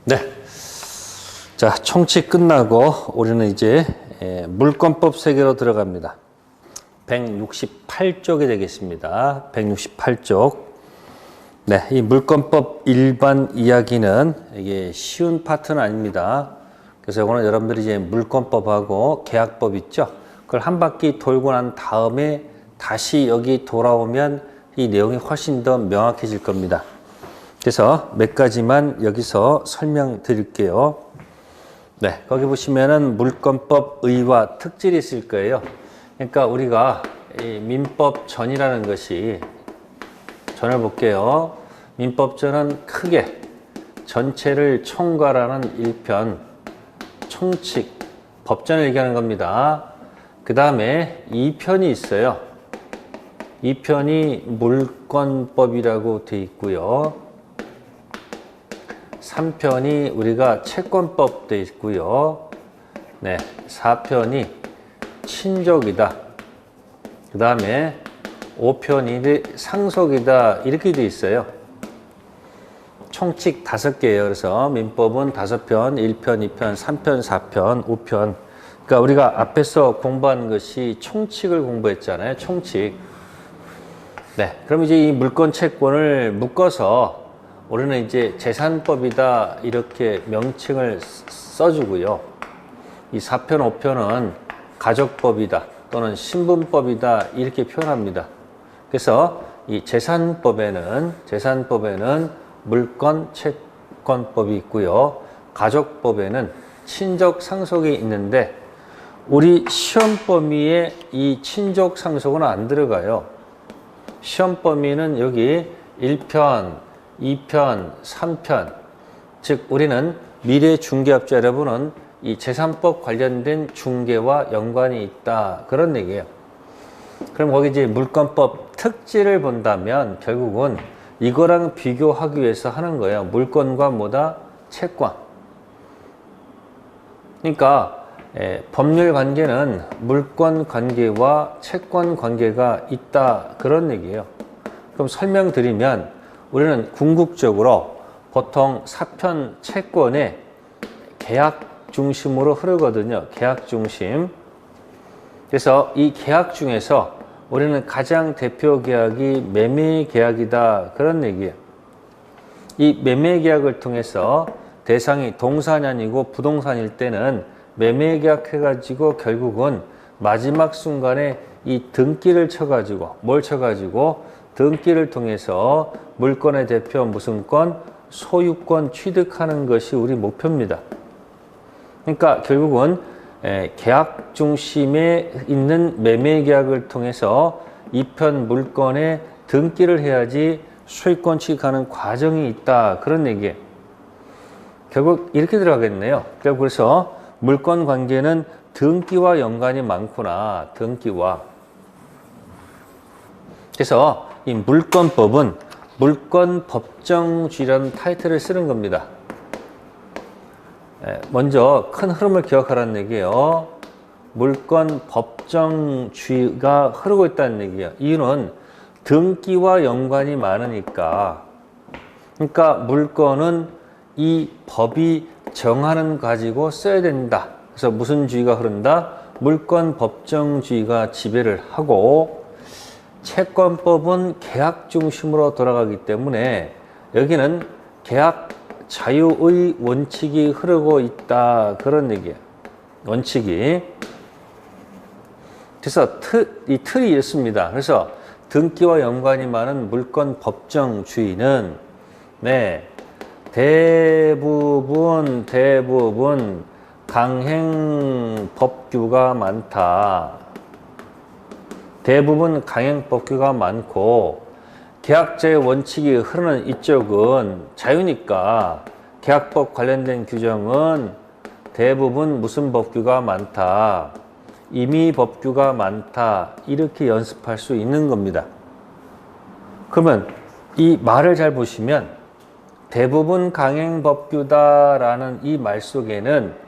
네. 자, 총칙 끝나고 우리는 이제 물권법 세계로 들어갑니다. 168쪽이 되겠습니다. 168쪽. 네, 이 물권법 일반 이야기는 이게 쉬운 파트는 아닙니다. 그래서 이거는 여러분들이 이제 물권법하고 계약법 있죠? 그걸 한 바퀴 돌고 난 다음에 다시 여기 돌아오면 이 내용이 훨씬 더 명확해질 겁니다. 그래서 몇 가지만 여기서 설명드릴게요. 네, 거기 보시면은 물권법 의와 특질이 있을 거예요. 그러니까 우리가 이 민법전이라는 것이, 전을 볼게요. 민법전은 크게 전체를 총괄하는 1편, 총칙, 법전을 얘기하는 겁니다. 그 다음에 2편이 있어요. 2편이 물권법이라고 되어 있고요. 3편이 우리가 채권법 되어 있고요. 네, 4편이 친족이다. 그 다음에 5편이 상속이다. 이렇게 되어 있어요. 총칙 5개예요. 그래서 민법은 5편, 1편, 2편, 3편, 4편, 5편. 그러니까 우리가 앞에서 공부한 것이 총칙을 공부했잖아요. 총칙. 네, 그럼 이제 이 물권 채권을 묶어서 우리는 이제 재산법이다 이렇게 명칭을 써주고요. 이 4편, 5편은 가족법이다 또는 신분법이다 이렇게 표현합니다. 그래서 이 재산법에는 물권 채권법이 있고요. 가족법에는 친족 상속이 있는데 우리 시험 범위에 이 친족 상속은 안 들어가요. 시험 범위는 여기 1편, 2편, 3편, 즉 우리는 미래 중개업자 여러분은 이 재산법 관련된 중개와 연관이 있다 그런 얘기예요. 그럼 거기 이제 물권법 특질을 본다면 결국은 이거랑 비교하기 위해서 하는 거예요. 물권과 뭐다? 채권. 그러니까 법률 관계는 물권 관계와 채권 관계가 있다 그런 얘기예요. 그럼 설명드리면 우리는 궁극적으로 보통 사편 채권에 계약 중심으로 흐르거든요. 계약 중심. 그래서 이 계약 중에서 우리는 가장 대표 계약이 매매 계약이다 그런 얘기예요. 이 매매 계약을 통해서 대상이 동산이 아니고 부동산일 때는 매매 계약 해가지고 결국은 마지막 순간에 이 등기를 쳐가지고 뭘 쳐가지고 등기를 통해서 물권의 대표 무슨 권? 소유권 취득하는 것이 우리 목표입니다. 그러니까 결국은 계약 중심에 있는 매매 계약을 통해서 2편 물권에 등기를 해야지 소유권 취득하는 과정이 있다 그런 얘기예요. 결국 이렇게 들어가겠네요. 그래서 물권 관계는 등기와 연관이 많구나. 등기와. 그래서 이 물권법은 물권법정주의라는 타이틀을 쓰는 겁니다. 먼저 큰 흐름을 기억하라는 얘기예요. 물권법정주의가 흐르고 있다는 얘기예요. 이유는 등기와 연관이 많으니까. 그러니까 물권은 이 법이 정하는 가지고 써야 된다. 그래서 무슨 주의가 흐른다? 물권법정주의가 지배를 하고 채권법은 계약 중심으로 돌아가기 때문에 여기는 계약 자유의 원칙이 흐르고 있다 그런 얘기예요. 원칙이. 그래서 이 틀이 이렇습니다. 그래서 등기와 연관이 많은 물권법정주의는 대부분 강행법규가 많다. 대부분 강행법규가 많고 계약자의 원칙이 흐르는 이쪽은 자유니까 계약법 관련된 규정은 대부분 무슨 법규가 많다. 임의 법규가 많다. 이렇게 연습할 수 있는 겁니다. 그러면 이 말을 잘 보시면 대부분 강행법규다라는 이 말 속에는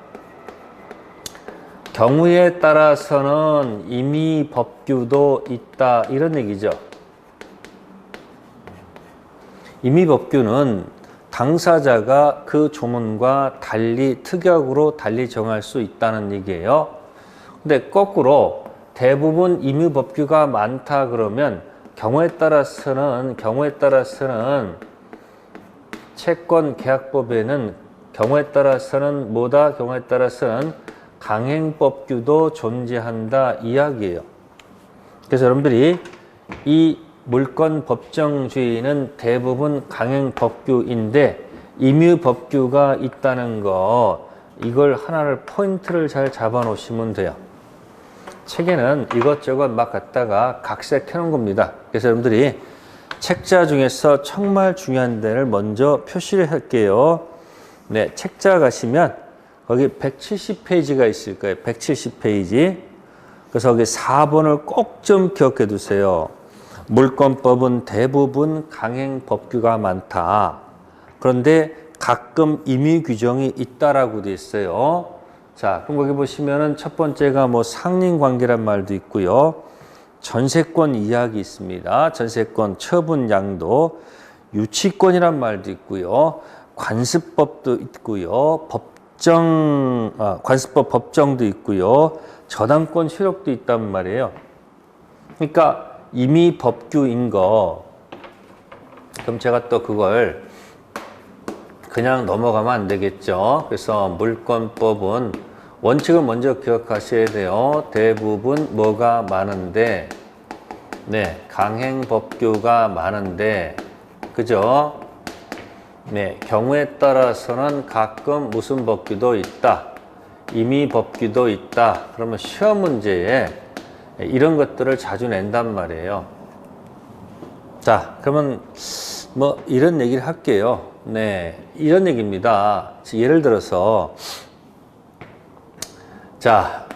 경우에 따라서는 임의 법규도 있다 이런 얘기죠. 임의 법규는 당사자가 그 조문과 달리 특약으로 달리 정할 수 있다는 얘기예요. 근데 거꾸로 대부분 임의법규가 많다 그러면 경우에 따라서는 채권 계약법에는 경우에 따라서는 강행법규도 존재한다 이야기예요. 그래서 여러분들이 이 물권 법정주의는 대부분 강행법규인데 임의법규가 있다는 거, 이걸 하나를 포인트를 잘 잡아 놓으시면 돼요. 책에는 이것저것 막 갖다가 각색해 놓은 겁니다. 그래서 여러분들이 책자 중에서 정말 중요한 데를 먼저 표시를 할게요. 네, 책자 가시면 거기 170페이지가 있을 거예요. 170페이지. 그래서 거기 4번을 꼭 좀 기억해 두세요. 물권법은 대부분 강행법규가 많다. 그런데 가끔 임의 규정이 있다라고 돼 있어요. 자, 그럼 거기 보시면은 첫 번째가 뭐 상린관계란 말도 있고요. 전세권 이야기 있습니다. 전세권 처분 양도, 유치권이란 말도 있고요. 관습법도 있고요. 관습법 법정도 있고요. 저당권 효력도 있단 말이에요. 그러니까 임의 법규인 거, 그럼 제가 또 그걸 그냥 넘어가면 안 되겠죠. 그래서 물권법은 원칙을 먼저 기억하셔야 돼요. 대부분 뭐가 많은데, 네, 강행법규가 많은데, 그죠? 네, 경우에 따라서는 가끔 무슨 법규도 있다. 임의법규도 있다. 그러면 시험 문제에 이런 것들을 자주 낸단 말이에요. 자, 그러면 뭐 이런 얘기를 할게요. 네, 이런 얘기입니다. 예를 들어서 자,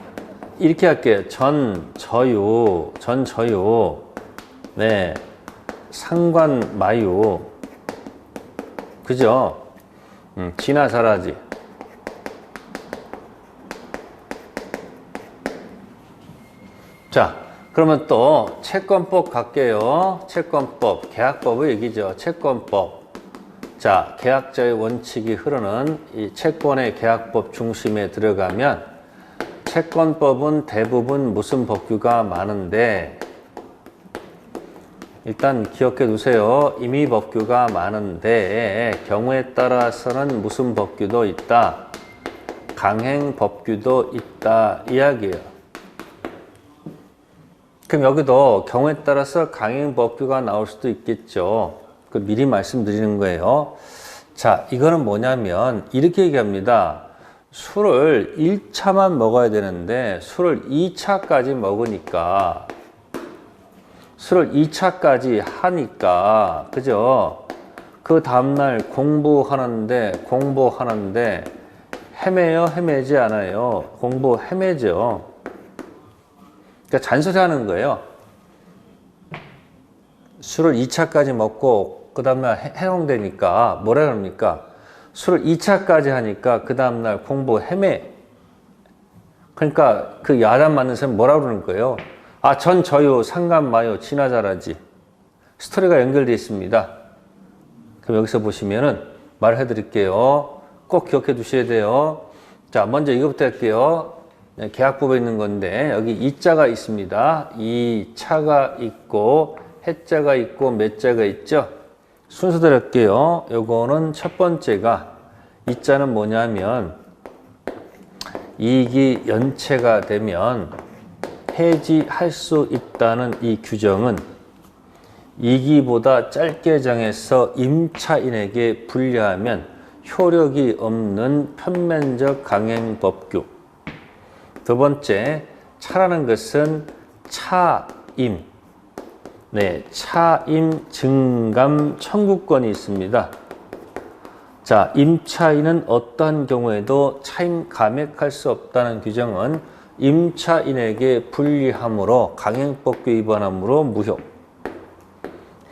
이렇게 할게요. 전 저유, 네, 상관 마유, 그죠? 지나 사라지. 자, 그러면 또 채권법 갈게요. 채권법, 계약법의 얘기죠. 채권법. 자, 계약자의 원칙이 흐르는 이 채권의 계약법 중심에 들어가면 채권법은 대부분 무슨 법규가 많은데, 일단 기억해 두세요. 임의법규가 많은데 경우에 따라서는 무슨 법규도 있다. 강행법규도 있다 이야기예요. 그럼 여기도 경우에 따라서 강행법규가 나올 수도 있겠죠. 그 미리 말씀드리는 거예요. 자, 이거는 뭐냐면 이렇게 얘기합니다. 술을 1차만 먹어야 되는데 술을 2차까지 먹으니까, 술을 2차까지 하니까, 그죠? 그 다음날 공부하는데 헤매요? 헤매지 않아요? 공부 헤매죠. 그러니까 잔소리 하는 거예요. 술을 2차까지 먹고 그 다음날 해롱되니까 뭐라 그럽니까? 술을 2차까지 하니까 그 다음날 공부 헤매. 그러니까 그 야단 맞는 사람 뭐라 그러는 거예요? 아, 전 저요, 상관 마요, 지나 잘하지. 스토리가 연결되어 있습니다. 그럼 여기서 보시면은 말해 드릴게요. 꼭 기억해 두셔야 돼요. 자, 먼저 이거부터 할게요. 네, 계약법에 있는 건데 여기 이자가 있습니다. 이 차가 있고 해자가 있고 몇자가 있죠. 순서대로 할게요. 요거는 첫 번째가 이자는 뭐냐면 이익이 연체가 되면 해지할 수 있다는 이 규정은 이기보다 짧게 정해서 임차인에게 불리하면 효력이 없는 편면적 강행법규. 두 번째, 차라는 것은 차임. 네, 차임 증감 청구권이 있습니다. 자, 임차인은 어떠한 경우에도 차임 감액할 수 없다는 규정은 임차인에게 불리함으로 강행법규 위반함으로 무효.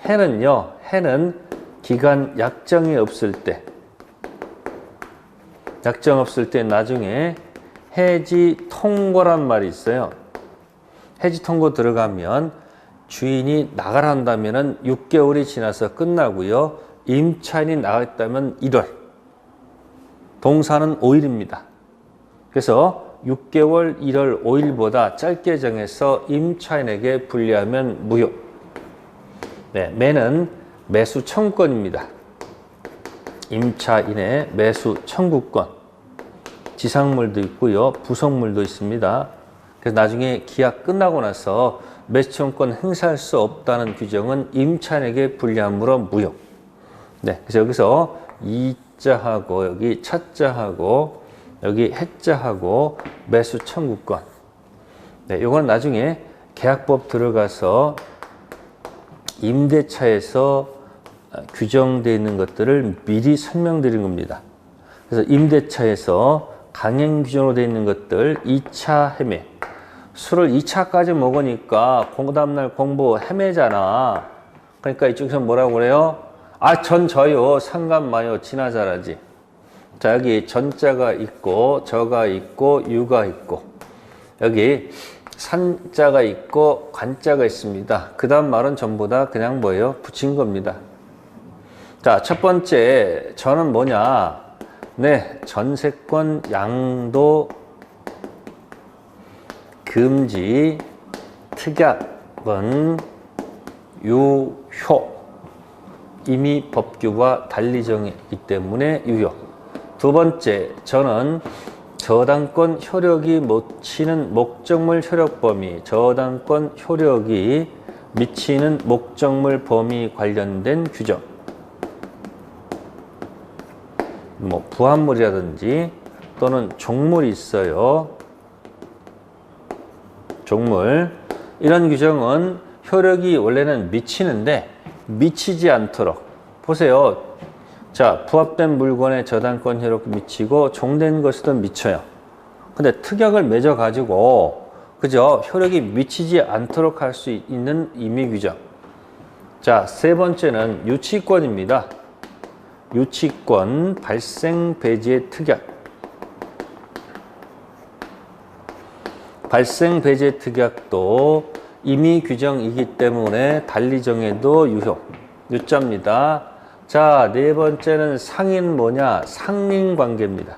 해는요, 해는 기간 약정이 없을 때, 약정 없을 때 나중에 해지 통고란 말이 있어요. 해지 통고 들어가면 주인이 나가라 한다면은 6개월이 지나서 끝나고요. 임차인이 나갔다면 1월, 동사는 5일입니다. 그래서 6개월 1월 5일보다 짧게 정해서 임차인에게 분리하면 무효. 네, 매는 매수 청구권입니다. 임차인의 매수 청구권. 지상물도 있고요. 부속물도 있습니다. 그래서 나중에 계약 끝나고 나서 매수 청구권 행사할 수 없다는 규정은 임차인에게 불리하므로 무효. 네, 그래서 여기서 이자하고 여기 차자하고 여기 해자하고 매수 청구권. 네, 요거는 나중에 계약법 들어가서 임대차에서 규정되어 있는 것들을 미리 설명드린 겁니다. 그래서 임대차에서 강행 규정으로 되어 있는 것들 2차 헤매. 술을 2차까지 먹으니까 그 다음날 공부 헤매잖아. 그러니까 이쪽에서 뭐라고 그래요? 아, 전 저요. 상관 마요. 지나 잘하지. 자, 여기 전자가 있고 저가 있고 유가 있고 여기 산자가 있고 관자가 있습니다. 그 다음 말은 전부 다 그냥 뭐예요? 붙인 겁니다. 자, 첫 번째 저는 뭐냐? 네, 전세권 양도 금지 특약은 유효. 이미 법규와 달리 정했기 때문에 유효. 두 번째, 저는 저당권 효력이 미치는 목적물 효력 범위, 저당권 효력이 미치는 목적물 범위 관련된 규정. 뭐 부합물이라든지 또는 종물이 있어요. 종물. 이런 규정은 효력이 원래는 미치는데 미치지 않도록. 보세요. 자, 부합된 물건에 저당권 효력이 미치고 종된 것에도 미쳐요. 근데 특약을 맺어가지고 그죠? 효력이 미치지 않도록 할 수 있는 임의 규정. 자, 세 번째는 유치권입니다. 유치권 발생 배제 특약. 발생 배제 특약도 임의 규정이기 때문에 달리 정해도 유효. 유자입니다. 자, 네 번째는 상인 뭐냐? 상린관계입니다.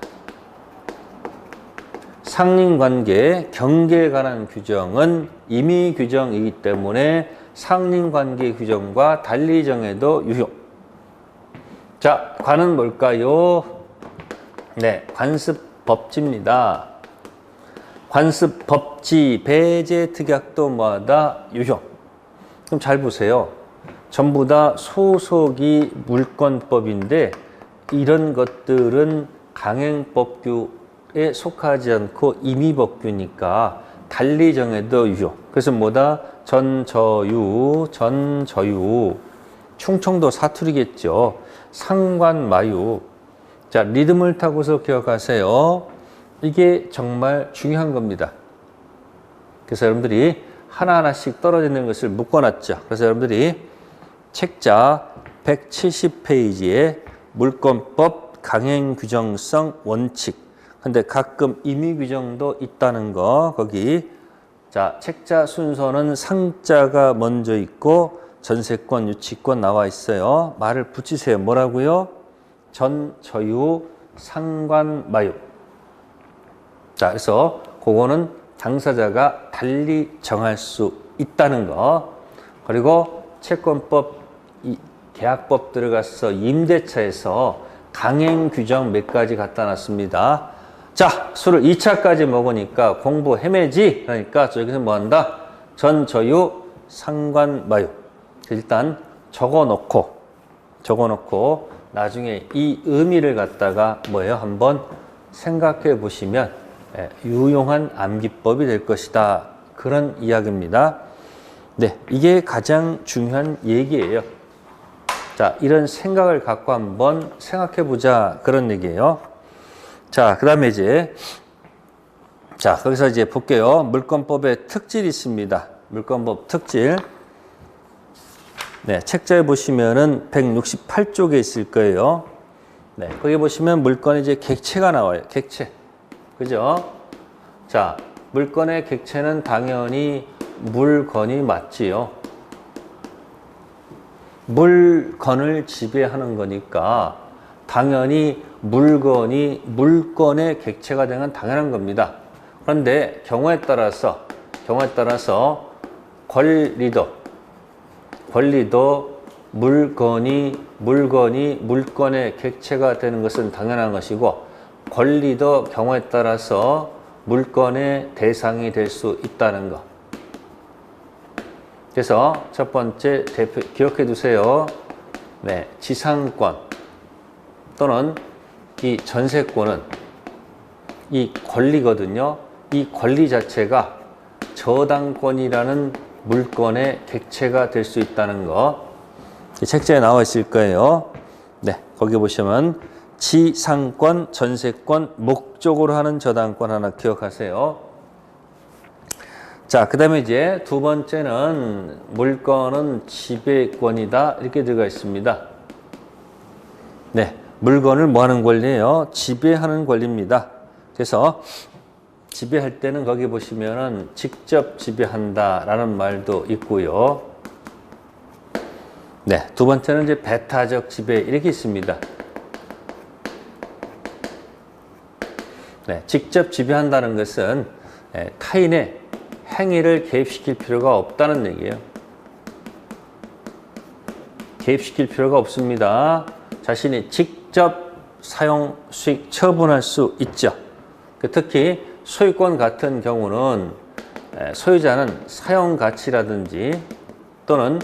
상린관계, 경계에 관한 규정은 임의 규정이기 때문에 상린관계 규정과 달리 정해도 유효. 자, 관은 뭘까요? 네, 관습법지입니다. 관습법지 배제 특약도 뭐하다? 유효. 그럼 잘 보세요. 전부 다 소속이 물권법인데 이런 것들은 강행법규에 속하지 않고 임의법규니까 달리 정해도 유효. 그래서 뭐다? 전저유, 전저유. 충청도 사투리겠죠. 상관마유. 자, 리듬을 타고서 기억하세요. 이게 정말 중요한 겁니다. 그래서 여러분들이 하나하나씩 떨어지는 것을 묶어놨죠. 그래서 여러분들이 책자 170페이지에 물권법 강행규정성 원칙. 근데 가끔 임의규정도 있다는 거 거기. 자, 책자 순서는 상자가 먼저 있고 전세권, 유치권 나와 있어요. 말을 붙이세요. 뭐라고요? 전, 저유, 상관, 마유. 자, 그래서 그거는 당사자가 달리 정할 수 있다는 거. 그리고 채권법, 계약법 들어가서 임대차에서 강행 규정 몇 가지 갖다 놨습니다. 자, 술을 2차까지 먹으니까 공부 헤매지? 그러니까 저기서 뭐 한다? 전, 저유, 상관, 마유. 일단 적어놓고 나중에 이 의미를 갖다가 뭐예요? 한번 생각해 보시면 유용한 암기법이 될 것이다. 그런 이야기입니다. 네, 이게 가장 중요한 얘기예요. 자, 이런 생각을 갖고 한번 생각해 보자. 그런 얘기예요. 자, 그 다음에 이제 자, 거기서 이제 볼게요. 물권법의 특질이 있습니다. 물권법 특질. 네, 책자에 보시면은 168쪽에 있을 거예요. 네, 거기 보시면 물건의 이제 객체가 나와요. 객체. 그죠? 자, 물건의 객체는 당연히 물건이 맞지요. 물건을 지배하는 거니까 당연히 물건의 객체가 되는 건 당연한 겁니다. 그런데 경우에 따라서 권리도 물건이 물건의 객체가 되는 것은 당연한 것이고, 권리도 경우에 따라서 물건의 대상이 될 수 있다는 것. 그래서 첫 번째 기억해 두세요. 네, 지상권 또는 이 전세권은 이 권리거든요. 이 권리 자체가 저당권이라는 물건의 객체가 될 수 있다는 거. 책자에 나와 있을 거예요. 네, 거기 보시면 지상권, 전세권, 목적으로 하는 저당권 하나 기억하세요. 자, 그 다음에 이제 두 번째는 물건은 지배권이다, 이렇게 들어가 있습니다. 네, 물건을 뭐 하는 권리예요? 지배하는 권리입니다. 그래서 지배할 때는 거기 보시면은 직접 지배한다 라는 말도 있고요. 네, 두 번째는 이제 배타적 지배, 이렇게 있습니다. 네, 직접 지배한다는 것은 타인의 행위를 개입시킬 필요가 없다는 얘기예요. 개입시킬 필요가 없습니다. 자신이 직접 사용, 수익, 처분할 수 있죠. 특히 소유권 같은 경우는 소유자는 사용 가치라든지 또는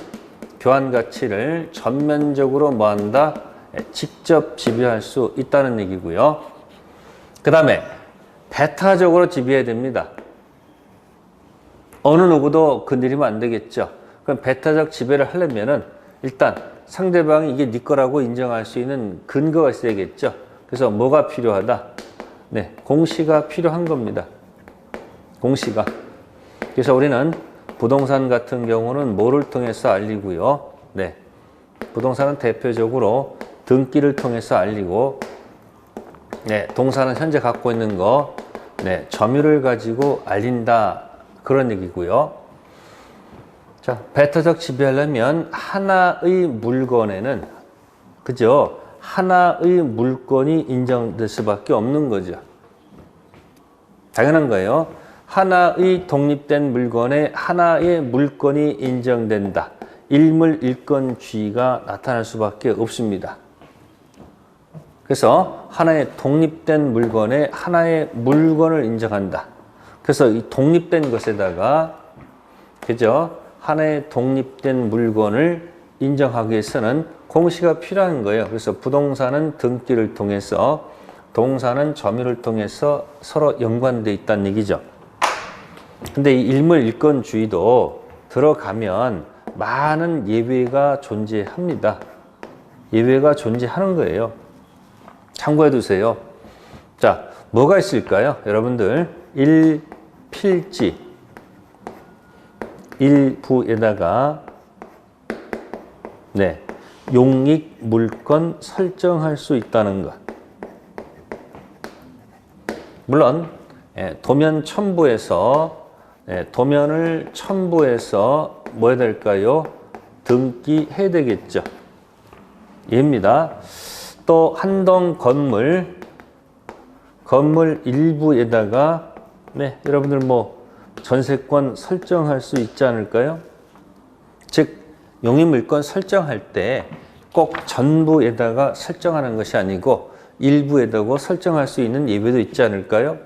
교환 가치를 전면적으로 뭐한다? 직접 지배할 수 있다는 얘기고요. 그 다음에 배타적으로 지배해야 됩니다. 어느 누구도 건드리면 안 되겠죠. 그럼 배타적 지배를 하려면은 일단 상대방이 이게 네 거라고 인정할 수 있는 근거가 있어야겠죠. 그래서 뭐가 필요하다? 네, 공시가 필요한 겁니다. 공시가. 그래서 우리는 부동산 같은 경우는 뭐를 통해서 알리고요. 네, 부동산은 대표적으로 등기를 통해서 알리고, 네, 동산은 현재 갖고 있는 거, 네, 점유를 가지고 알린다, 그런 얘기고요. 자, 배타적 지배하려면 하나의 물건에는, 그죠? 하나의 물건이 인정될 수밖에 없는 거죠. 당연한 거예요. 하나의 독립된 물건에 하나의 물건이 인정된다. 일물일건주의가 나타날 수밖에 없습니다. 그래서 하나의 독립된 물건에 하나의 물건을 인정한다. 그래서 이 독립된 것에다가, 그죠? 하나의 독립된 물건을 인정하기 위해서는 공시가 필요한 거예요. 그래서 부동산은 등기를 통해서, 동산은 점유를 통해서 서로 연관되어 있다는 얘기죠. 근데 이 일물일건주의도 들어가면 많은 예외가 존재합니다. 예외가 존재하는 거예요. 참고해 두세요. 자, 뭐가 있을까요? 여러분들, 필지, 일부에다가, 네, 용익 물건 설정할 수 있다는 것. 물론 도면 첨부에서, 도면을 첨부해서 뭐 해야 될까요? 등기해야 되겠죠. 얘입니다. 또 한동 건물 일부에다가, 네, 여러분들 뭐 전세권 설정할 수 있지 않을까요? 즉, 용익물건 설정할 때 꼭 전부에다가 설정하는 것이 아니고 일부에다가 설정할 수 있는 예외도 있지 않을까요?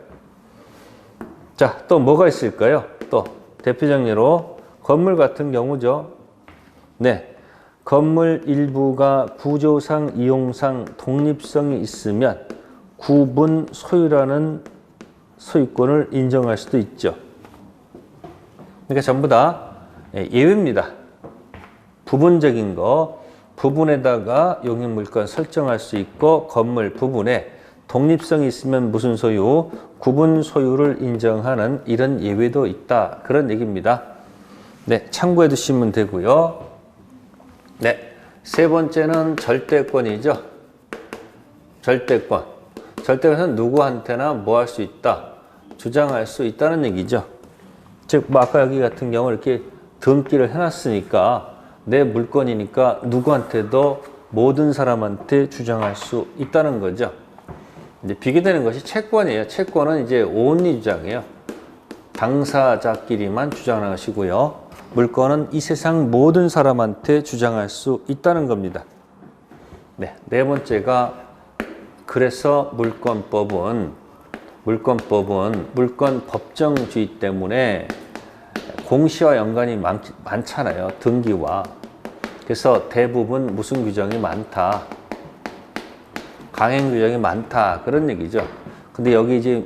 자, 또 뭐가 있을까요? 또 대표적 예로 건물 같은 경우죠. 네, 건물 일부가 구조상, 이용상 독립성이 있으면 구분 소유라는 소유권을 인정할 수도 있죠. 그러니까 전부 다 예외입니다. 부분적인 거, 부분에다가 용익물건 설정할 수 있고, 건물 부분에 독립성이 있으면 무슨 소유, 구분 소유를 인정하는 이런 예외도 있다, 그런 얘기입니다. 네, 참고해 두시면 되고요. 네, 세 번째는 절대권이죠. 절대권. 절대권은 누구한테나 뭐 할 수 있다, 주장할 수 있다는 얘기죠. 즉, 뭐 아까 여기 같은 경우 이렇게 등기를 해놨으니까 내 물건이니까 누구한테도 모든 사람한테 주장할 수 있다는 거죠. 이제 비교되는 것이 채권이에요. 채권은 이제 온리 주장이에요. 당사자끼리만 주장하는 것이고요. 물건은 이 세상 모든 사람한테 주장할 수 있다는 겁니다. 네, 네 번째가 그래서 물권 법정주의 때문에 공시와 연관이 많잖아요. 등기와. 그래서 대부분 무슨 규정이 많다. 강행 규정이 많다. 그런 얘기죠. 근데 여기 이제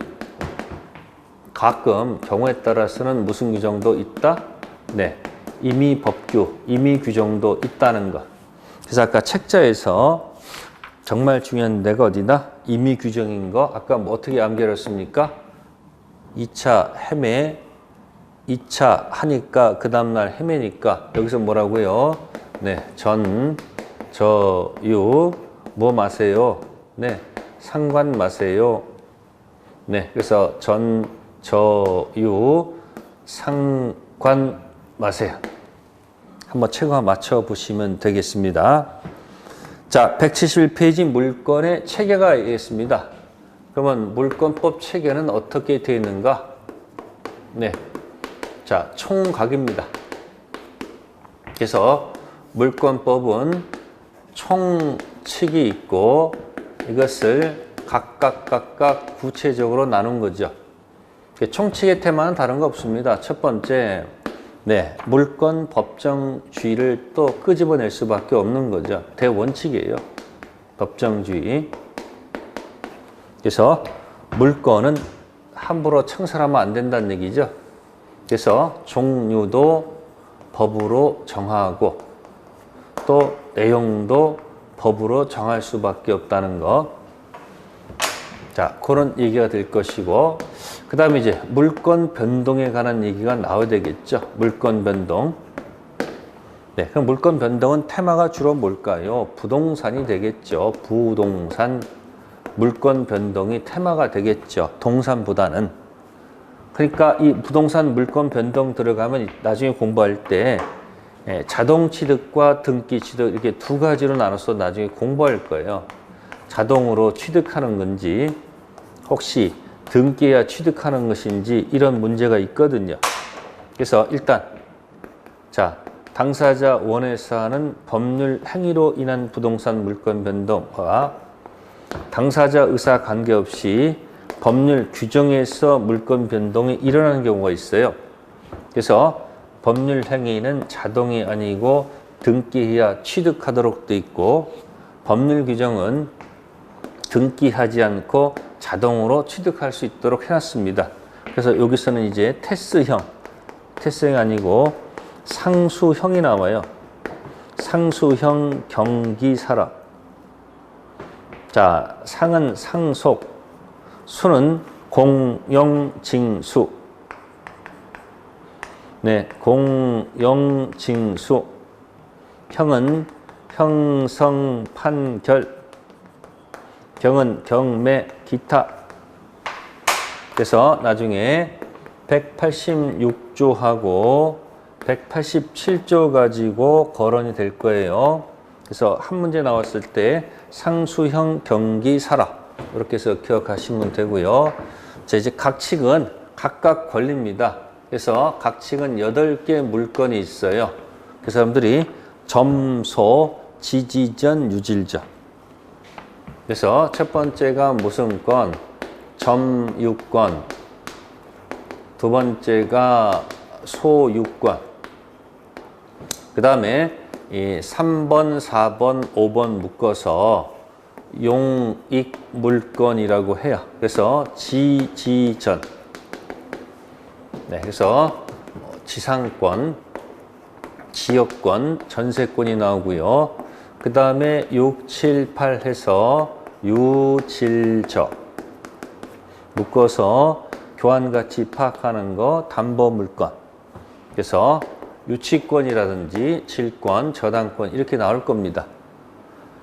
가끔 경우에 따라서는 무슨 규정도 있다? 네. 임의 법규, 임의 규정도 있다는 것. 그래서 아까 책자에서 정말 중요한 데가 어디다? 임의 규정인 거. 아까 뭐 어떻게 암기했습니까? 2차 헤매, 2차 하니까 그 다음날 헤매니까 여기서 뭐라고요? 네, 전, 저, 유, 뭐 마세요? 네, 상관 마세요. 네, 그래서 전, 저, 유, 상관 마세요. 한번 최고화 맞춰보시면 되겠습니다. 자, 171페이지 물건의 체계가 있습니다. 그러면 물권법 체계는 어떻게 되어 있는가? 네. 자, 총각입니다. 그래서 물권법은 총칙이 있고 이것을 각각 구체적으로 나눈 거죠. 총칙의 테마는 다른 거 없습니다. 첫 번째, 네, 물권 법정주의를 또 끄집어낼 수밖에 없는 거죠. 대원칙이에요. 법정주의. 그래서 물권은 함부로 청산하면 안 된다는 얘기죠. 그래서 종류도 법으로 정하고 또 내용도 법으로 정할 수밖에 없다는 거. 자, 그런 얘기가 될 것이고, 그 다음에 이제 물권 변동에 관한 얘기가 나와야 되겠죠. 물권 변동. 네, 그럼 물권 변동은 테마가 주로 뭘까요? 부동산이 되겠죠. 부동산. 물권 변동이 테마가 되겠죠. 동산보다는. 그러니까 이 부동산 물권 변동 들어가면 나중에 공부할 때 자동 취득과 등기 취득 이렇게 두 가지로 나눠서 나중에 공부할 거예요. 자동으로 취득하는 건지 혹시 등기해야 취득하는 것인지 이런 문제가 있거든요. 그래서 일단 자, 당사자 원해서 하는 법률 행위로 인한 부동산 물권 변동과 당사자 의사 관계없이 법률 규정에서 물권 변동이 일어나는 경우가 있어요. 그래서 법률 행위는 자동이 아니고 등기해야 취득하도록 돼 있고 법률 규정은 등기하지 않고 자동으로 취득할 수 있도록 해놨습니다. 그래서 여기서는 이제 테스형이 아니고 상수형이 나와요. 상수형 경기사라. 자, 상은 상속, 수는 공영징수. 네, 공영징수. 형은 형성 판결. 경은 경매 기타. 그래서 나중에 186조하고 187조 가지고 거론이 될 거예요. 그래서 한 문제 나왔을 때 상수형 경기사라 이렇게 해서 기억하시면 되고요. 자, 이제 각 칙은 각각 권리입니다. 그래서 각 칙은 8개 물건이 있어요. 그래서 사람들이 점소, 지지전, 유질전. 그래서 첫 번째가 무슨 권? 점유권. 두 번째가 소유권. 그 다음에 이 3번, 4번, 5번 묶어서 용익물권이라고 해요. 그래서 지지전. 네, 그래서 지상권, 지역권, 전세권이 나오고요. 그 다음에 6, 7, 8 해서 유질저. 묶어서 교환가치 파악하는 거 담보물권. 그래서 유치권이라든지 질권, 저당권 이렇게 나올 겁니다.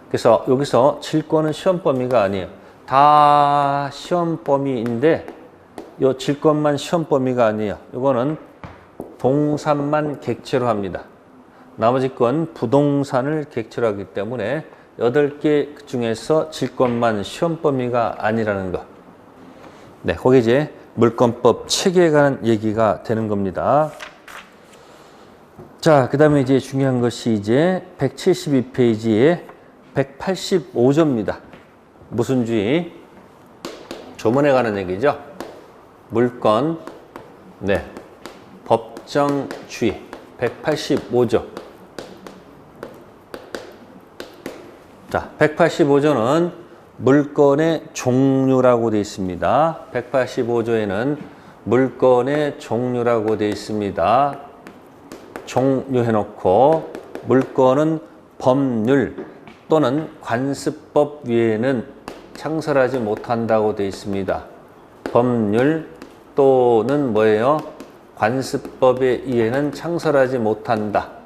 그래서 여기서 질권은 시험 범위가 아니에요. 다 시험 범위인데 요 질권만 시험 범위가 아니에요. 이거는 동산만 객체로 합니다. 나머지 건 부동산을 객체로 하기 때문에 8개 중에서 질권만 시험 범위가 아니라는 거. 네, 거기 이제 물권법 체계에 관한 얘기가 되는 겁니다. 자, 그 다음에 이제 중요한 것이 이제 172페이지에 185조입니다. 무슨 주의? 조문에 관한 얘기죠. 물권, 네, 법정주의 185조. 자, 185조는 물권의 종류라고 되어 있습니다. 185조에는 물권의 종류라고 되어 있습니다. 종류해놓고 물권은 법률 또는 관습법 외에는 창설하지 못한다고 되어 있습니다. 법률 또는 뭐예요? 관습법에 의해는 창설하지 못한다.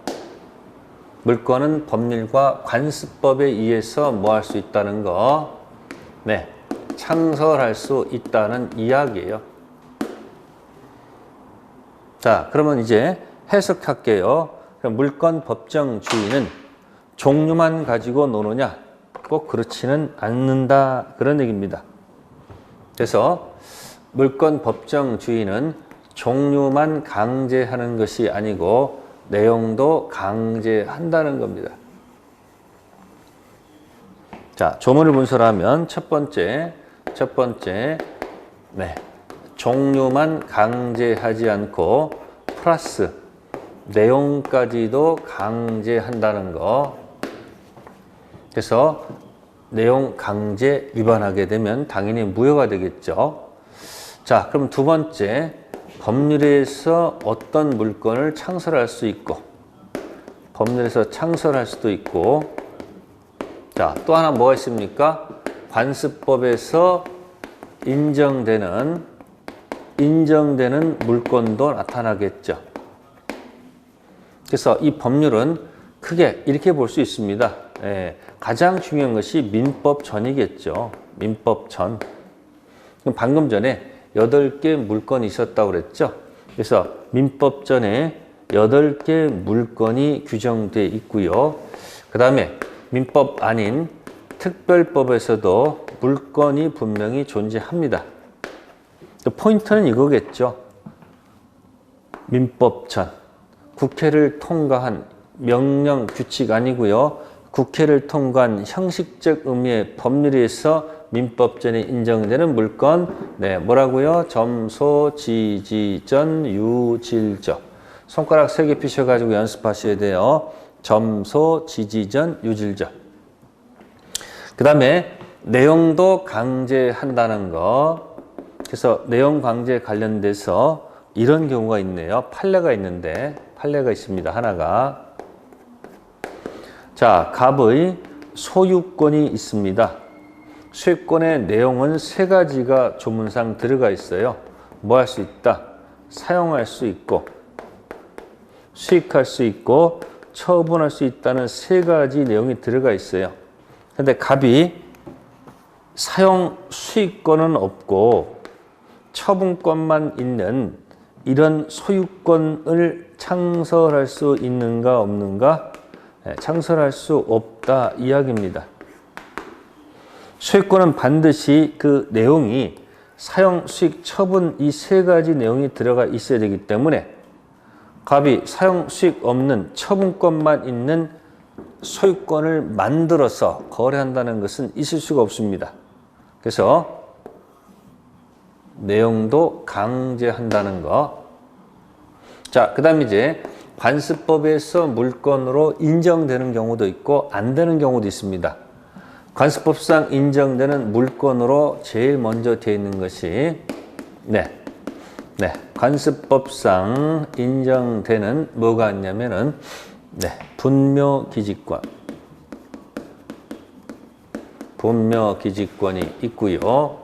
물권은 법률과 관습법에 의해서 뭐 할 수 있다는 거? 네, 창설할 수 있다는 이야기예요. 자, 그러면 이제 해석할게요. 물권 법정주의는 종류만 가지고 노느냐? 꼭 그렇지는 않는다. 그런 얘기입니다. 그래서 물권 법정주의는 종류만 강제하는 것이 아니고 내용도 강제한다는 겁니다. 자, 조문을 분석하면 첫 번째, 네, 종류만 강제하지 않고 플러스 내용까지도 강제한다는 거. 그래서 내용 강제 위반하게 되면 당연히 무효가 되겠죠. 자, 그럼 두 번째, 법률에서 어떤 물권을 창설할 수 있고, 법률에서 창설할 수도 있고, 자, 또 하나 뭐가 있습니까? 관습법에서 인정되는 물권도 나타나겠죠. 그래서 이 법률은 크게 이렇게 볼 수 있습니다. 예, 가장 중요한 것이 민법전이겠죠. 민법전. 방금 전에 8개 물건이 있었다고 그랬죠. 그래서 민법전에 8개 물건이 규정되어 있고요. 그 다음에 민법 아닌 특별법에서도 물건이 분명히 존재합니다. 포인트는 이거겠죠. 민법전. 국회를 통과한 명령 규칙 아니고요. 국회를 통과한 형식적 의미의 법률에서 민법전에 인정되는 물건, 네, 뭐라고요? 점소, 지지전, 유질적. 손가락 3개 피셔가지고 연습하셔야 돼요. 점소, 지지전, 유질적. 그 다음에 내용도 강제한다는 거. 그래서 내용 강제 관련돼서 이런 경우가 있네요. 판례가 있는데, 판례가 있습니다. 하나가. 자, 갑의 소유권이 있습니다. 소유권의 내용은 3가지가 조문상 들어가 있어요. 뭐 할 수 있다? 사용할 수 있고, 수익할 수 있고, 처분할 수 있다는 3가지 내용이 들어가 있어요. 근데 갑이 사용 수익권은 없고 처분권만 있는 이런 소유권을 창설할 수 있는가 없는가? 네, 창설할 수 없다 이야기입니다. 소유권은 반드시 그 내용이 사용, 수익, 처분 이 3가지 내용이 들어가 있어야 되기 때문에 갑이 사용, 수익 없는 처분권만 있는 소유권을 만들어서 거래한다는 것은 있을 수가 없습니다. 그래서 내용도 강제한다는 거. 자, 그 다음에 이제 관습법에서 물권으로 인정되는 경우도 있고 안 되는 경우도 있습니다. 관습법상 인정되는 물권으로 제일 먼저 되어 있는 것이 관습법상 인정되는 뭐가 있냐면은 분묘기지권. 분묘기지권이 있고요.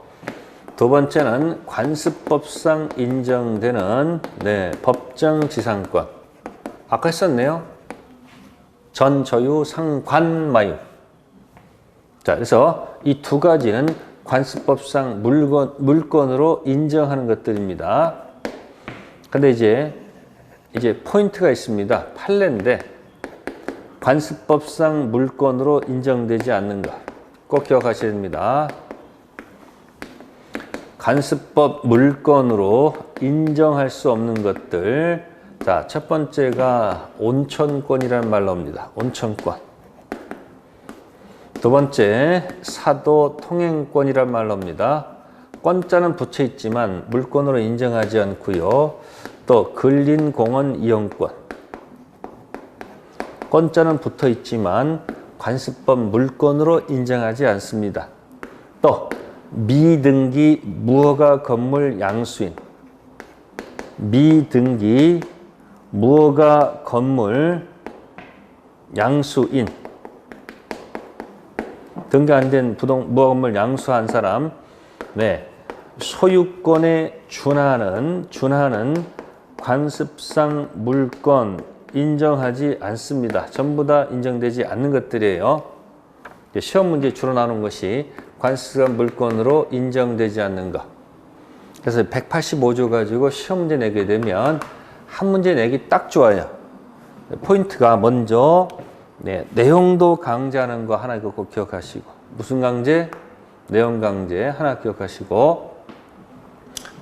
두 번째는 관습법상 인정되는 법정지상권. 아까 했었네요. 전저유 상관마유. 자, 그래서 이 2가지는 관습법상 물권으로 인정하는 것들입니다. 근데 이제 포인트가 있습니다. 판례인데 관습법상 물건으로 인정되지 않는 것. 꼭 기억하셔야 됩니다. 관습법 물건으로 인정할 수 없는 것들. 자, 첫 번째가 온천권이라는 말 나옵니다. 온천권. 두 번째, 사도 통행권이라는 말 나옵니다. 권자는 붙여 있지만 물건으로 인정하지 않고요. 또 근린공원 이용권. 권자는 붙어 있지만 관습법 물건으로 인정하지 않습니다. 또 미등기 무허가 건물 양수인. 미등기 무허가 건물 양수인. 등기 안 된 무허가 건물 양수한 사람. 네. 소유권에 준하는 관습상 물건 인정하지 않습니다. 전부 다 인정되지 않는 것들이에요. 시험 문제에 주로 나오는 것이 관습상 물건으로 인정되지 않는 것. 그래서 185조 가지고 시험 문제 내게 되면 한 문제 내기 딱 좋아요. 포인트가 먼저 내용도 강제하는 거 하나 꼭 기억하시고, 무슨 강제? 내용 강제 하나 기억하시고,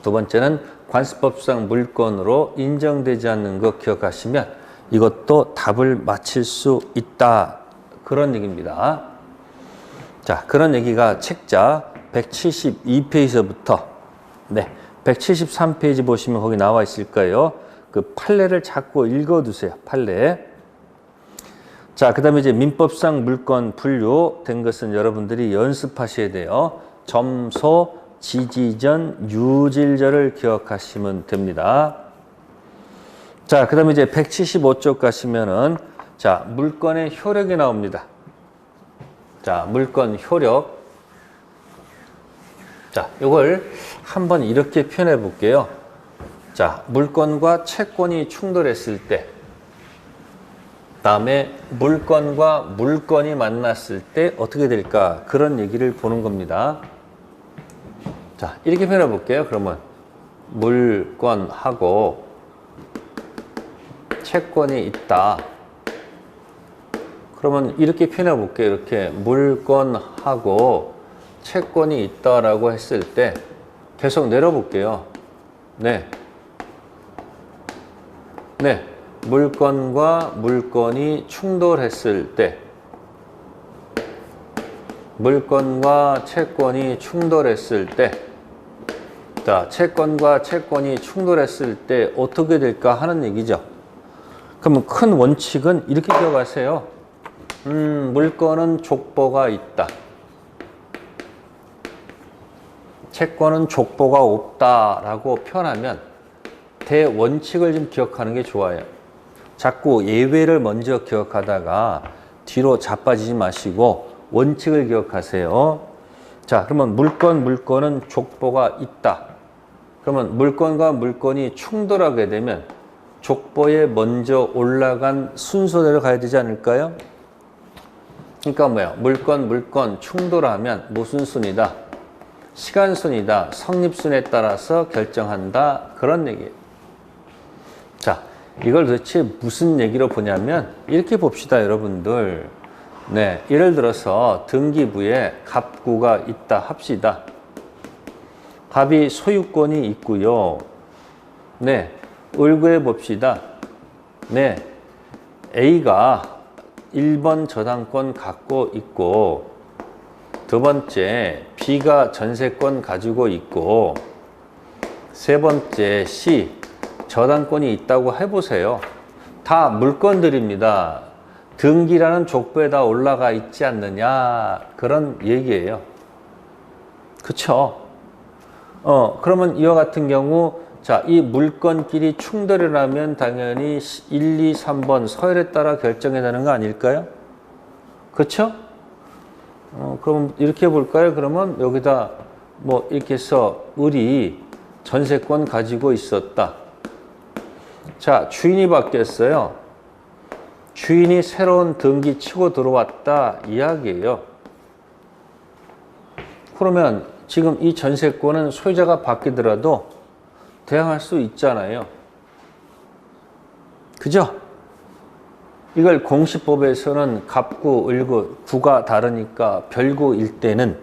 두 번째는 관습법상 물건으로 인정되지 않는 거 기억하시면 이것도 답을 맞힐 수 있다. 그런 얘기입니다. 자, 그런 얘기가 책자 172페이지부터 173페이지 보시면 거기 나와 있을 거예요. 그 판례를 자꾸 읽어두세요. 판례. 자, 그 다음에 이제 민법상 물건 분류된 것은 여러분들이 연습하셔야 돼요. 점소, 지지전, 유질절을 기억하시면 됩니다. 자, 그 다음에 이제 175쪽 가시면은, 자, 물건의 효력이 나옵니다. 자, 물건 효력. 자, 이걸 한번 이렇게 표현해 볼게요. 자, 물건과 채권이 충돌했을 때, 다음에 물건과 물건이 만났을 때 어떻게 될까? 그런 얘기를 보는 겁니다. 자, 이렇게 표현해 볼게요. 그러면 물건하고 채권이 있다. 그러면 이렇게 표현해 볼게요. 이렇게 물건하고 채권이 있다라고 했을 때 계속 내려볼게요. 네. 물건과 물건이 충돌했을 때, 물건과 채권이 충돌했을 때, 자, 채권과 채권이 충돌했을 때 어떻게 될까 하는 얘기죠. 그러면 큰 원칙은 이렇게 기억하세요. 물건은 족보가 있다. 채권은 족보가 없다라고 표현하면 대원칙을 좀 기억하는 게 좋아요. 자꾸 예외를 먼저 기억하다가 뒤로 자빠지지 마시고 원칙을 기억하세요. 자, 그러면 물건은 족보가 있다. 그러면 물건과 물건이 충돌하게 되면 족보에 먼저 올라간 순서대로 가야 되지 않을까요? 그러니까 뭐야? 물건 충돌하면 무슨 순이다? 시간순이다. 성립순에 따라서 결정한다. 그런 얘기예요. 자, 이걸 도대체 무슨 얘기로 보냐면 이렇게 봅시다, 여러분들. 네, 예를 들어서 등기부에 갑구가 있다 합시다. 갑이 소유권이 있고요. 네, 을구해 봅시다. 네, A가 1번 저당권 갖고 있고, 두 번째 B가 전세권 가지고 있고, 세 번째 C 저당권이 있다고 해보세요. 다 물건들입니다. 등기라는 족보에 다 올라가 있지 않느냐, 그런 얘기예요. 그쵸? 그러면 이와 같은 경우, 자, 이 물건끼리 충돌이 나면 당연히 1, 2, 3번 서열에 따라 결정해야 되는 거 아닐까요? 그쵸? 그럼 이렇게 볼까요? 그러면 여기다 뭐 이렇게 해서 을이 전세권 가지고 있었다. 자, 주인이 바뀌었어요. 주인이 새로운 등기 치고 들어왔다 이야기예요. 그러면 지금 이 전세권은 소유자가 바뀌더라도 대항할 수 있잖아요. 그죠? 이걸 공시법에서는 갑구, 을구, 구가 다르니까 별구일 때는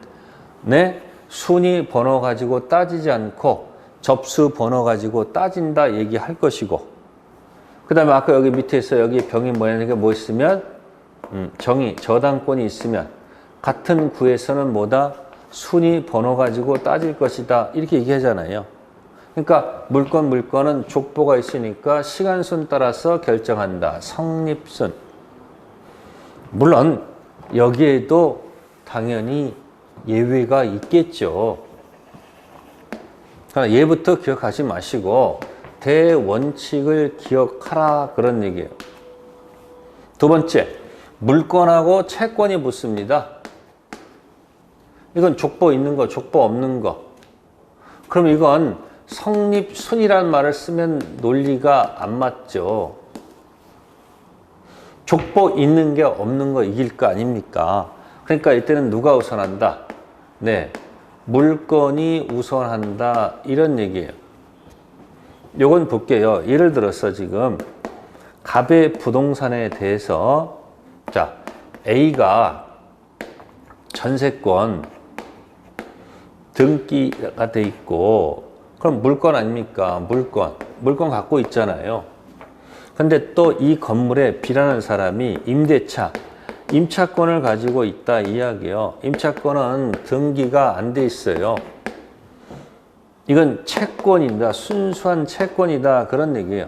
네, 순위 번호 가지고 따지지 않고 접수 번호 가지고 따진다 얘기할 것이고, 그 다음에 아까 여기 밑에서 여기 병이 뭐냐니까 뭐 있으면 정의, 저당권이 있으면 같은 구에서는 뭐다? 순위 번호 가지고 따질 것이다 이렇게 얘기하잖아요. 그러니까 물건은 족보가 있으니까 시간순 따라서 결정한다. 성립순. 물론 여기에도 당연히 예외가 있겠죠. 그러니까 예부터 기억하지 마시고 대원칙을 기억하라 그런 얘기예요. 두 번째, 물건하고 채권이 붙습니다. 이건 족보 있는 거, 족보 없는 거. 그럼 이건 성립순이라는 말을 쓰면 논리가 안 맞죠. 족보 있는 게 없는 거 이길 거 아닙니까? 그러니까 이때는 누가 우선한다? 네, 물건이 우선한다 이런 얘기예요. 요건 볼게요. 예를 들어서 지금 갑의 부동산에 대해서 자, A가 전세권 등기가 돼 있고, 그럼 물건 아닙니까? 물건 갖고 있잖아요. 근데 또 이 건물에 B라는 사람이 임차권을 가지고 있다 이야기예요. 임차권은 등기가 안 돼 있어요. 이건 채권이다. 순수한 채권이다. 그런 얘기예요.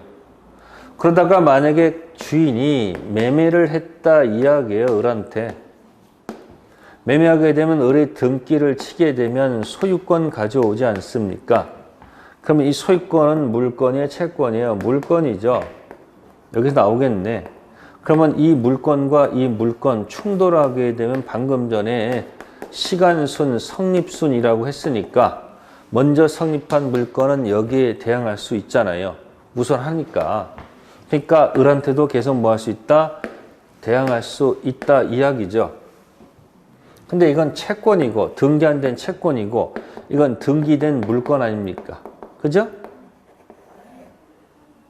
그러다가 만약에 주인이 매매를 했다 이야기예요. 을한테. 매매하게 되면 을의 등기를 치게 되면 소유권 가져오지 않습니까? 그러면 이 소유권은 물건이에요? 채권이에요? 물건이죠. 여기서 나오겠네. 그러면 이 물건과 이 물건 충돌하게 되면 방금 전에 시간순, 성립순이라고 했으니까 먼저 성립한 물건은 여기에 대항할 수 있잖아요. 우선하니까. 그러니까 을한테도 계속 뭐 할 수 있다? 대항할 수 있다 이야기죠. 근데 이건 채권이고 등기 안 된 채권이고 이건 등기된 물건 아닙니까? 그죠?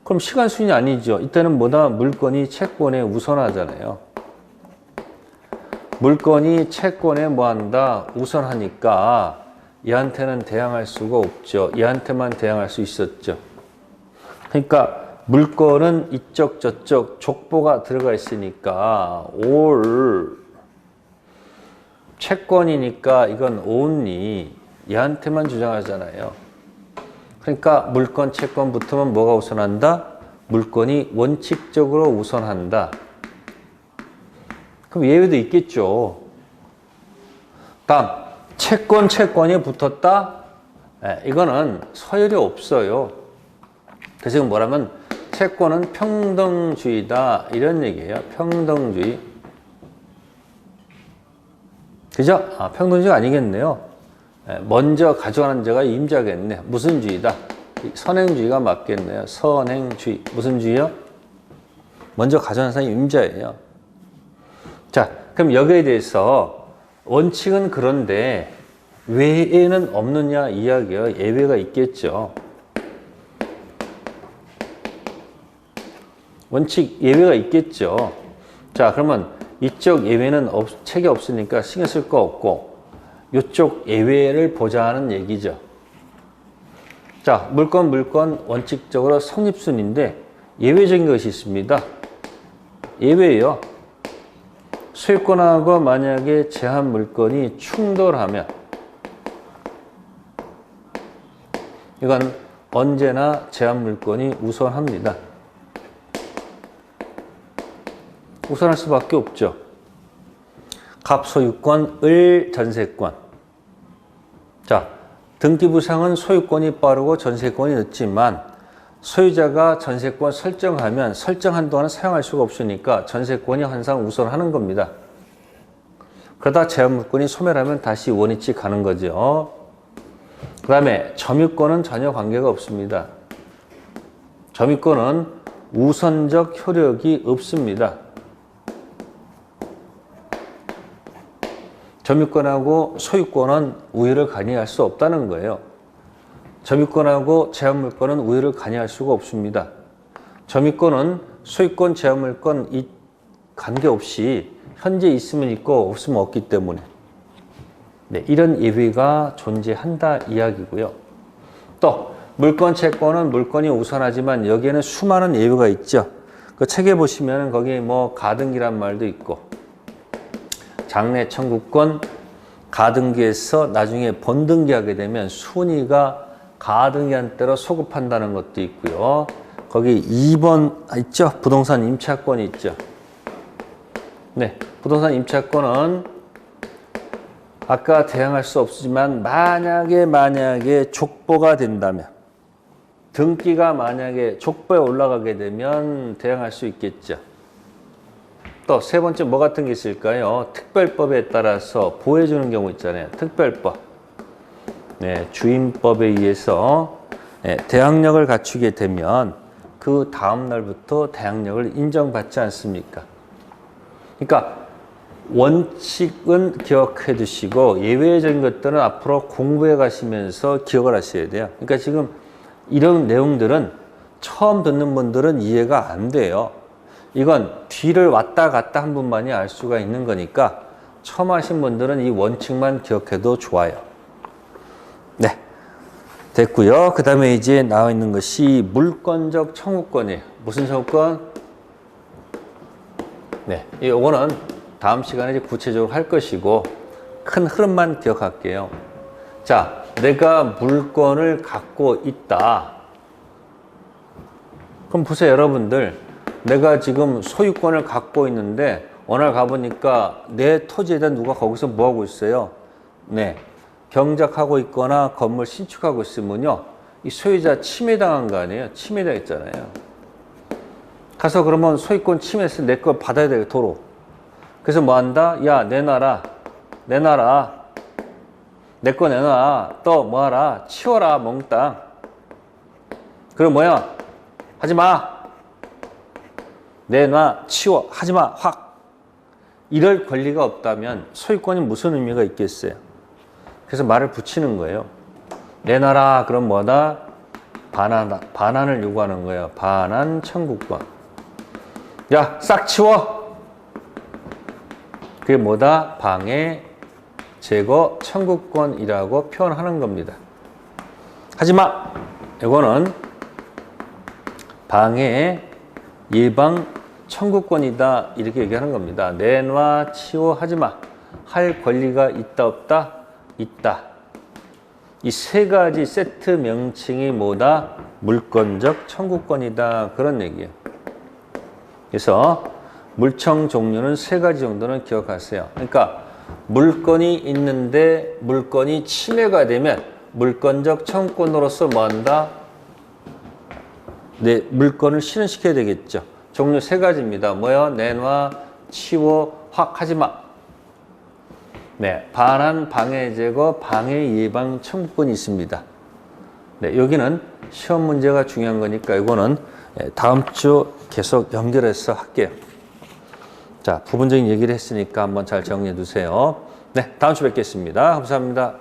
그럼 시간순이 아니죠. 이때는 뭐다? 물건이 채권에 우선하잖아요. 물건이 채권에 뭐한다? 우선하니까 얘한테는 대항할 수가 없죠. 얘한테만 대항할 수 있었죠. 그러니까 물건은 이쪽 저쪽 족보가 들어가 있으니까 올 채권이니까 이건 only 얘한테만 주장하잖아요. 그러니까 물건, 채권 붙으면 뭐가 우선한다? 물건이 원칙적으로 우선한다. 그럼 예외도 있겠죠. 다음, 채권이 붙었다? 네, 이거는 서열이 없어요. 그래서 뭐라면 채권은 평등주의다 이런 얘기예요. 평등주의. 그죠? 평등주의가 아니겠네요. 먼저 가져가는 자가 임자겠네. 무슨 주의다? 선행주의가 맞겠네요. 선행주의. 무슨 주의요? 먼저 가져가는 사람이 임자예요. 자, 그럼 여기에 대해서 원칙은 그런데 외에는 없느냐 이야기예요. 예외가 있겠죠. 원칙 예외가 있겠죠. 자, 그러면 이쪽 예외는 책이 없으니까 신경 쓸 거 없고 이쪽 예외를 보자는 얘기죠. 자, 물건 원칙적으로 성립순인데 예외적인 것이 있습니다. 예외예요. 소유권하고 만약에 제한 물건이 충돌하면 이건 언제나 제한 물건이 우선합니다. 우선할 수밖에 없죠. 갑소유권, 을 전세권. 자, 등기부상은 소유권이 빠르고 전세권이 늦지만 소유자가 전세권 설정하면 설정한 동안은 사용할 수가 없으니까 전세권이 항상 우선하는 겁니다. 그러다 제한물건이 소멸하면 다시 원위치 가는 거죠. 그 다음에 점유권은 전혀 관계가 없습니다. 점유권은 우선적 효력이 없습니다. 점유권하고 소유권은 우위를 관여할 수 없다는 거예요. 점유권하고 제한물권은 우위를 관여할 수가 없습니다. 점유권은 소유권, 제한물권 이 관계없이 현재 있으면 있고 없으면 없기 때문에 네, 이런 예외가 존재한다 이야기고요. 또 물권, 채권은 물권이 우선하지만 여기에는 수많은 예외가 있죠. 그 책에 보시면 거기 뭐 가등기란 말도 있고 장래 청구권 가등기에서 나중에 본등기하게 되면 순위가 가등기한 대로 소급한다는 것도 있고요. 거기 2번 있죠. 부동산 임차권이 있죠. 네, 부동산 임차권은 아까 대항할 수 없지만 만약에 족보가 된다면 등기가 만약에 족보에 올라가게 되면 대항할 수 있겠죠. 또 세 번째 뭐 같은 게 있을까요? 특별법에 따라서 보호해주는 경우 있잖아요. 특별법. 네, 주임법에 의해서 대항력을 갖추게 되면 그 다음 날부터 대항력을 인정받지 않습니까? 그러니까 원칙은 기억해 두시고 예외적인 것들은 앞으로 공부해 가시면서 기억을 하셔야 돼요. 그러니까 지금 이런 내용들은 처음 듣는 분들은 이해가 안 돼요. 이건 뒤를 왔다 갔다 한 분만이 알 수가 있는 거니까 처음 하신 분들은 이 원칙만 기억해도 좋아요. 네, 됐고요. 그 다음에 이제 나와 있는 것이 물권적 청구권이에요. 무슨 청구권? 네, 이거는 다음 시간에 이제 구체적으로 할 것이고 큰 흐름만 기억할게요. 자, 내가 물권을 갖고 있다. 그럼 보세요, 여러분들. 내가 지금 소유권을 갖고 있는데 어느 날 가보니까 내 토지에다 누가 거기서 뭐 하고 있어요? 네, 경작하고 있거나 건물 신축하고 있으면요, 이 소유자 침해당한 거 아니에요? 침해당했잖아요. 가서 그러면 소유권 침해해서 내 걸 받아야 돼요, 도로. 그래서 뭐 한다? 야, 내놔라. 내놔라. 내 거 내놔. 또 뭐 하라? 치워라, 몽땅. 그럼 뭐야? 하지 마. 내놔, 치워, 하지 마, 확. 이럴 권리가 없다면 소유권이 무슨 의미가 있겠어요? 그래서 말을 붙이는 거예요. 내놔라, 그럼 뭐다? 반환을 요구하는 거예요. 반환 청구권. 야, 싹 치워. 그게 뭐다? 방해 제거 청구권이라고 표현하는 겁니다. 하지마. 이거는 방해 예방 청구권이다 이렇게 얘기하는 겁니다. 내놔, 치워, 하지마. 할 권리가 있다 없다? 있다. 이 세 가지 세트 명칭이 뭐다? 물권적 청구권이다 그런 얘기예요. 그래서 물청 종류는 세 가지 정도는 기억하세요. 그러니까 물건이 있는데 물건이 침해가 되면 물권적 청구권으로서 뭐 한다? 네, 물건을 실현시켜야 되겠죠. 종류 세 가지입니다. 뭐요? 내놔, 치워, 확 하지마. 네, 반환, 방해 제거, 방해 예방 청구권이 있습니다. 네, 여기는 시험 문제가 중요한 거니까 이거는 다음 주 계속 연결해서 할게요. 자, 부분적인 얘기를 했으니까 한번 잘 정리해 두세요. 네, 다음 주 뵙겠습니다. 감사합니다.